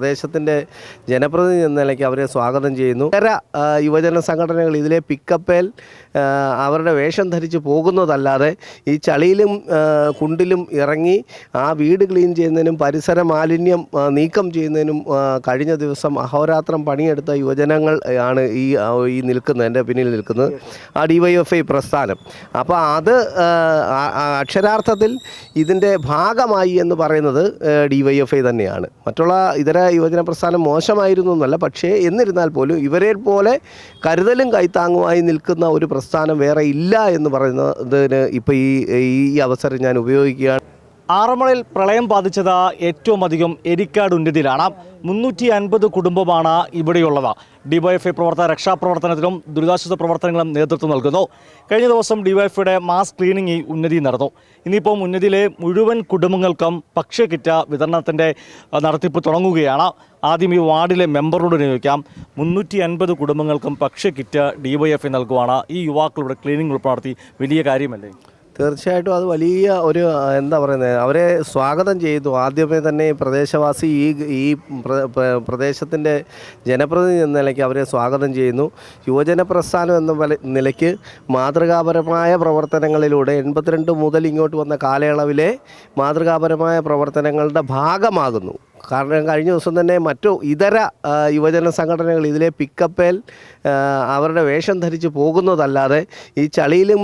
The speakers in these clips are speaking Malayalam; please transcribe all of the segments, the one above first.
പ്രദേശത്തിൻ്റെ ജനപ്രതിനിധി എന്ന നിലയ്ക്ക് അവരെ സ്വാഗതം ചെയ്യുന്നു. യുവജന സംഘടനകൾ ഇതിലെ പിക്കപ്പേൽ അവരുടെ വേഷം ധരിച്ച് പോകുന്നതല്ലാതെ ഈ ചളിയിലും കുണ്ടിലും ഇറങ്ങി ആ വീട് ക്ലീൻ ചെയ്യുന്നതിനും പരിസര മാലിന്യം നീക്കം ചെയ്യുന്നതിനും കഴിഞ്ഞ ദിവസം അഹോരാത്രം പണിയെടുത്ത യുവജനങ്ങൾ ആണ് ഈ നിൽക്കുന്നത്, എൻ്റെ പിന്നിൽ നിൽക്കുന്നത് ആ DYFI പ്രസ്ഥാനം. അപ്പോൾ അത് അക്ഷരാർത്ഥത്തിൽ ഇതിൻ്റെ ഭാഗമായി എന്ന് പറയുന്നത് DYFI തന്നെയാണ്. മറ്റുള്ള ഇതര യുവജന പ്രസ്ഥാനം മോശമായിരുന്നു എന്നല്ല, പക്ഷേ എന്നിരുന്നാൽ പോലും ഇവരെ പോലെ കരുതലും കൈത്താങ്ങുമായി നിൽക്കുന്ന ഒരു പ്രസ്ഥാനം വേറെ ഇല്ല എന്ന് പറയുന്നതിന് ഇപ്പോൾ ഈ അവസരം ഞാൻ ഉപയോഗിക്കുകയാണ്. ആറന്മുളയിൽ പ്രളയം ബാധിച്ചത് ഏറ്റവും അധികം എരിക്കാട് ഉന്നതിയിലാണ്. 350 കുടുംബമാണ് ഇവിടെയുള്ളത്. DYFI പ്രവർത്തകർ രക്ഷാപ്രവർത്തനത്തിലും ദുരിതാശ്വാസ പ്രവർത്തനങ്ങളും നേതൃത്വം നൽകുന്നു. കഴിഞ്ഞ ദിവസം DYFIയുടെ മാസ് ക്ലീനിങ് ഈ ഉന്നതി നടന്നു. ഇനിയിപ്പം ഉന്നതിയിലെ മുഴുവൻ കുടുംബങ്ങൾക്കും ഭക്ഷ്യക്കിറ്റ് വിതരണത്തിൻ്റെ നടത്തിപ്പ് തുടങ്ങുകയാണ്. ആദ്യം ഈ വാർഡിലെ മെമ്പറോട് ചോദിക്കാം. 350 കുടുംബങ്ങൾക്കും ഭക്ഷ്യക്കിറ്റ് DYFI നൽകുവാണ്. ഈ യുവാക്കളുടെ ക്ലീനിങ് ഉൾപ്പെടെ നടത്തി വലിയ കാര്യമല്ലേ? തീർച്ചയായിട്ടും അത് വലിയ ഒരു എന്താ പറയുന്നത്, അവരെ സ്വാഗതം ചെയ്തു. ആദ്യമേ തന്നെ പ്രദേശവാസി ഈ പ്രദേശത്തിൻ്റെ ജനപ്രതിനിധി എന്ന നിലയ്ക്ക് അവരെ സ്വാഗതം ചെയ്യുന്നു. യുവജന പ്രസ്ഥാനം എന്ന നിലയ്ക്ക് മാതൃകാപരമായ പ്രവർത്തനങ്ങളിലൂടെ 82 മുതൽ ഇങ്ങോട്ട് വന്ന കാലയളവിലെ മാതൃകാപരമായ പ്രവർത്തനങ്ങളുടെ ഭാഗമാകുന്നു. കാരണം കഴിഞ്ഞ ദിവസം തന്നെ മറ്റു ഇതര യുവജന സംഘടനകൾ ഇതിലെ പിക്കപ്പേൽ അവരുടെ വേഷം ധരിച്ച് പോകുന്നതല്ലാതെ ഈ ചളിയിലും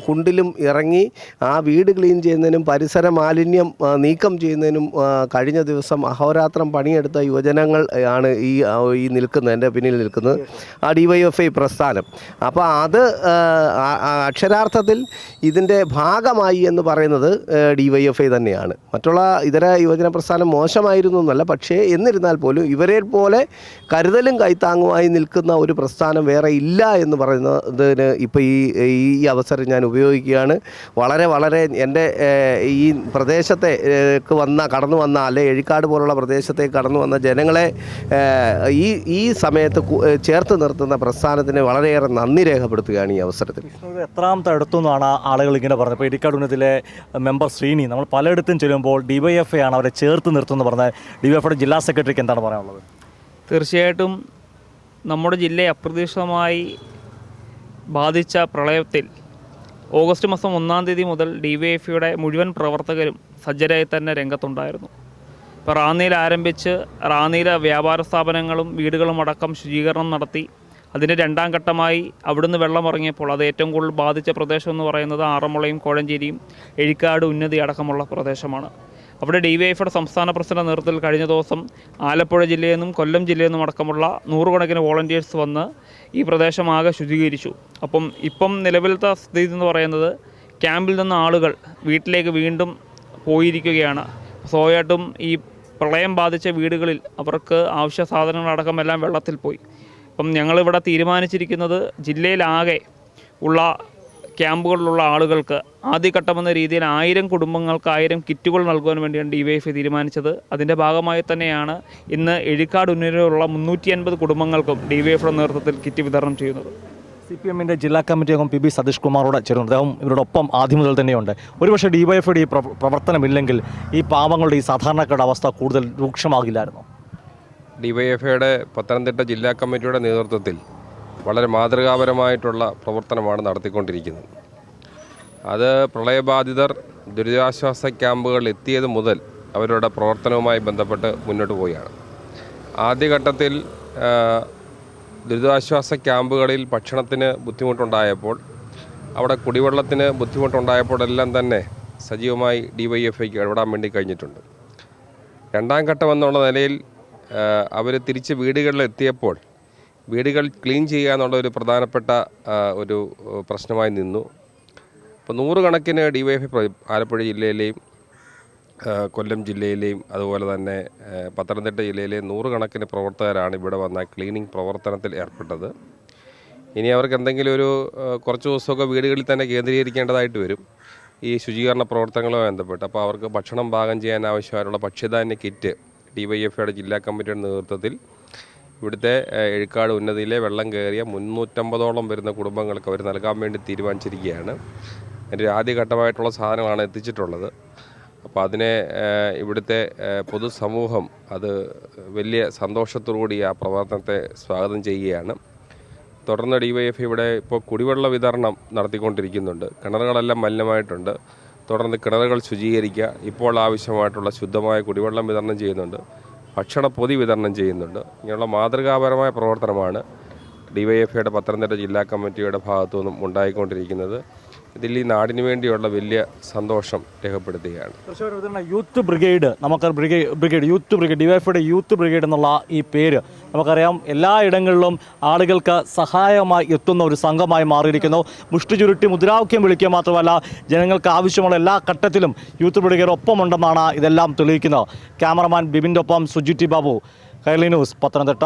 കുണ്ടിലും ഇറങ്ങി ആ വീട് ക്ലീൻ ചെയ്യുന്നതിനും പരിസര മാലിന്യം നീക്കം ചെയ്യുന്നതിനും കഴിഞ്ഞ ദിവസം അഹോരാത്രം പണിയെടുത്ത യുവജനങ്ങൾ ആണ് ഈ നിൽക്കുന്നത്, എൻ്റെ പിന്നിൽ നിൽക്കുന്നത് ആ DYFI പ്രസ്ഥാനം. അപ്പോൾ അത് അക്ഷരാർത്ഥത്തിൽ ഇതിൻ്റെ ഭാഗമായി എന്ന് പറയുന്നത് DYFI തന്നെയാണ്. മറ്റുള്ള ഇതര യുവജന പ്രസ്ഥാനം മോശമായിരുന്നു എന്നല്ല, പക്ഷേ എന്നിരുന്നാൽ പോലും ഇവരെ പോലെ കരുതലും കൈത്താങ്ങുമായി നിൽക്കുന്ന ഒരു പ്രസ്ഥാനം വേറെ ഇല്ല എന്ന് പറയുന്നതിന് ഇപ്പോൾ ഈ അവസരം ഞാൻ ഉപയോഗിക്കുകയാണ്. വളരെ എൻ്റെ ഈ പ്രദേശത്തേക്ക് കടന്നു വന്ന അല്ലെ എഴിക്കാട് പോലുള്ള പ്രദേശത്തേക്ക് കടന്നു വന്ന ജനങ്ങളെ ഈ സമയത്ത് ചേർത്ത് നിർത്തുന്ന പ്രസ്ഥാനത്തിന് വളരെയേറെ നന്ദി രേഖപ്പെടുത്തുകയാണ് ഈ അവസരത്തിൽ. എത്രാമത്തെ അടുത്തുനിന്നാണ് ആളുകൾ ഇങ്ങനെ പറഞ്ഞത്? ഇപ്പോൾ എഴിക്കാട് ഉന്നതിലെ മെമ്പർ ശ്രീനി, നമ്മൾ പലയിടത്തും ചെല്ലുമ്പോൾ DYFI ആണ് അവരെ ചേർത്ത് നിർത്തുമെന്ന് പറഞ്ഞാൽ DYFIയുടെ ജില്ലാ സെക്രട്ടറിക്ക് എന്താണ് പറയാനുള്ളത്? തീർച്ചയായിട്ടും നമ്മുടെ ജില്ലയെ അപ്രതീക്ഷിതമായി ബാധിച്ച പ്രളയത്തിൽ ഓഗസ്റ്റ് മാസം 1-ാം തീയതി മുതൽ DYFIയുടെ മുഴുവൻ പ്രവർത്തകരും സജ്ജരായി തന്നെ രംഗത്തുണ്ടായിരുന്നു. ഇപ്പോൾ റാന്നിയിൽ ആരംഭിച്ച് റാന്നിയിലെ വ്യാപാര സ്ഥാപനങ്ങളും വീടുകളും അടക്കം ശുചീകരണം നടത്തി. അതിൻ്റെ 2-ാം ഘട്ടമായി അവിടുന്ന് വെള്ളം ഇറങ്ങിയപ്പോൾ അത് ഏറ്റവും കൂടുതൽ ബാധിച്ച പ്രദേശം എന്ന് പറയുന്നത് ആറന്മുളയും കോഴഞ്ചേരിയും എഴിക്കാട് ഉന്നതി അടക്കമുള്ള പ്രദേശമാണ്. അവിടെ DYFIയുടെ സംസ്ഥാന പ്രസിഡന്റ് നേതൃത്വത്തിൽ കഴിഞ്ഞ ദിവസം ആലപ്പുഴ ജില്ലയിൽ നിന്നും കൊല്ലം ജില്ലയിൽ നിന്നും അടക്കമുള്ള 100 കണക്കിന് വോളണ്ടിയേഴ്സ് വന്ന് ഈ പ്രദേശമാകെ ശുചീകരിച്ചു. ഇപ്പം നിലവിലത്തെ സ്ഥിതി എന്ന് പറയുന്നത് ക്യാമ്പിൽ നിന്ന് ആളുകൾ വീട്ടിലേക്ക് വീണ്ടും പോയിരിക്കുകയാണ്. സ്വാഭാവികമായിട്ടും ഈ പ്രളയം ബാധിച്ച വീടുകളിൽ അവർക്ക് ആവശ്യ സാധനങ്ങളടക്കം എല്ലാം വെള്ളത്തിൽ പോയി. അപ്പം ഞങ്ങളിവിടെ തീരുമാനിച്ചിരിക്കുന്നത് ജില്ലയിലാകെ ഉള്ള ക്യാമ്പുകളിലുള്ള ആളുകൾക്ക് ആദ്യഘട്ടമെന്ന രീതിയിൽ 1000 കുടുംബങ്ങൾക്ക് 1000 കിറ്റുകൾ നൽകുവാൻ വേണ്ടിയാണ് DYFI തീരുമാനിച്ചത്. അതിൻ്റെ ഭാഗമായി തന്നെയാണ് ഇന്ന് എഴിക്കാട് ഉന്നതിയിലുള്ള 350 കുടുംബങ്ങൾക്കും DYFIയുടെ നേതൃത്വത്തിൽ കിറ്റ് വിതരണം ചെയ്യുന്നത്. CPMൻ്റെ ജില്ലാ കമ്മിറ്റി അംഗം PB സതീഷ് കുമാറോട് ചേരുന്നു. അദ്ദേഹം ഇവരോടൊപ്പം ആദ്യം മുതൽ തന്നെയുണ്ട്. ഒരുപക്ഷെ DYFIയുടെ ഈ പ്രവർത്തനമില്ലെങ്കിൽ ഈ പാവങ്ങളുടെ ഈ സാധാരണക്കാരുടെ അവസ്ഥ കൂടുതൽ രൂക്ഷമാകില്ലായിരുന്നു. DYFIയുടെ പത്തനംതിട്ട ജില്ലാ കമ്മിറ്റിയുടെ നേതൃത്വത്തിൽ വളരെ മാതൃകാപരമായിട്ടുള്ള പ്രവർത്തനമാണ് നടത്തിക്കൊണ്ടിരിക്കുന്നത്. അത് പ്രളയബാധിതർ ദുരിതാശ്വാസ ക്യാമ്പുകളിൽ എത്തിയത് മുതൽ അവരുടെ പ്രവർത്തനവുമായി ബന്ധപ്പെട്ട് മുന്നോട്ട് പോവുകയാണ്. ആദ്യഘട്ടത്തിൽ ദുരിതാശ്വാസ ക്യാമ്പുകളിൽ ഭക്ഷണത്തിന് ബുദ്ധിമുട്ടുണ്ടായപ്പോൾ, അവിടെ കുടിവെള്ളത്തിന് ബുദ്ധിമുട്ടുണ്ടായപ്പോഴെല്ലാം തന്നെ സജീവമായി DYFIക്ക് ഇടപെടാൻ വേണ്ടി കഴിഞ്ഞിട്ടുണ്ട്. 2-ാം ഘട്ടം എന്നുള്ള നിലയിൽ അവർ തിരിച്ച് വീടുകളിലെത്തിയപ്പോൾ വീടുകൾ ക്ലീൻ ചെയ്യുക എന്നുള്ള ഒരു പ്രധാനപ്പെട്ട ഒരു പ്രശ്നമായി നിന്നു. അപ്പോൾ 100 കണക്കിന് DYFI ആലപ്പുഴ ജില്ലയിലെയും കൊല്ലം ജില്ലയിലെയും അതുപോലെ തന്നെ പത്തനംതിട്ട ജില്ലയിലെയും 100 കണക്കിന് പ്രവർത്തകരാണ് ഇവിടെ വന്ന ക്ലീനിങ് പ്രവർത്തനത്തിൽ ഏർപ്പെട്ടത്. ഇനി അവർക്ക് എന്തെങ്കിലും കുറച്ച് ദിവസമൊക്കെ വീടുകളിൽ തന്നെ കേന്ദ്രീകരിക്കേണ്ടതായിട്ട് വരും ഈ ശുചീകരണ പ്രവർത്തനങ്ങളുമായി ബന്ധപ്പെട്ട്. അപ്പോൾ അവർക്ക് ഭക്ഷണം പാകം ചെയ്യാൻ ആവശ്യമായിട്ടുള്ള ഭക്ഷ്യധാന്യ കിറ്റ് DYFIയുടെ ജില്ലാ കമ്മിറ്റിയുടെ നേതൃത്വത്തിൽ ഇവിടുത്തെ എഴിക്കാട് ഉന്നതിയിലെ വെള്ളം കയറിയ 350ഓളം വരുന്ന കുടുംബങ്ങൾക്ക് അവർ നൽകാൻ വേണ്ടി തീരുമാനിച്ചിരിക്കുകയാണ്. അതിൻ്റെ ആദ്യഘട്ടമായിട്ടുള്ള സാധനങ്ങളാണ് എത്തിച്ചിട്ടുള്ളത്. അപ്പോൾ അതിനെ ഇവിടുത്തെ പൊതുസമൂഹം അത് വലിയ സന്തോഷത്തോടുകൂടി ആ പ്രവർത്തനത്തെ സ്വാഗതം ചെയ്യുകയാണ്. തുടർന്ന് DYFI ഇവിടെ ഇപ്പോൾ കുടിവെള്ള വിതരണം നടത്തിക്കൊണ്ടിരിക്കുന്നുണ്ട്. കിണറുകളെല്ലാം മലിനമായിട്ടുണ്ട്. തുടർന്ന് കിണറുകൾ ശുചീകരിക്കുക, ഇപ്പോൾ ആവശ്യമായിട്ടുള്ള ശുദ്ധമായ കുടിവെള്ളം വിതരണം ചെയ്യുന്നുണ്ട്, ഭക്ഷണപ്പൊതി വിതരണം ചെയ്യുന്നുണ്ട്. ഇങ്ങനെയുള്ള മാതൃകാപരമായ പ്രവർത്തനമാണ് DYFIയുടെ പത്തനംതിട്ട ജില്ലാ കമ്മിറ്റിയുടെ ഭാഗത്തു നിന്നും ഉണ്ടായിക്കൊണ്ടിരിക്കുന്നത്. ഇതിൽ ഈ നാടിനു വേണ്ടിയുള്ള വലിയ സന്തോഷം രേഖപ്പെടുത്തുകയാണ്. തീർച്ചയായിട്ടും യൂത്ത് ബ്രിഗേഡ്, നമുക്ക് ബ്രിഗേഡ് യൂത്ത് ബ്രിഗേഡ്, DYFIയുടെ യൂത്ത് ബ്രിഗേഡ് എന്നുള്ള ഈ പേര് നമുക്കറിയാം എല്ലായിടങ്ങളിലും ആളുകൾക്ക് സഹായമായി എത്തുന്ന ഒരു സംഘമായി മാറിയിരിക്കുന്നു. മുഷ്ടി ചുരുട്ടി മുദ്രാവാക്യം വിളിക്കുക മാത്രമല്ല, ജനങ്ങൾക്ക് ആവശ്യമുള്ള എല്ലാ ഘട്ടത്തിലും യൂത്ത് ബ്രിഗേഡ് ഒപ്പമുണ്ടെന്നാണ് ഇതെല്ലാം തെളിയിക്കുന്നത്. ക്യാമറമാൻ ബിബിൻ്റെ ഒപ്പം സുജിറ്റി ബാബു, കൈരളി ന്യൂസ്, പത്തനംതിട്ട.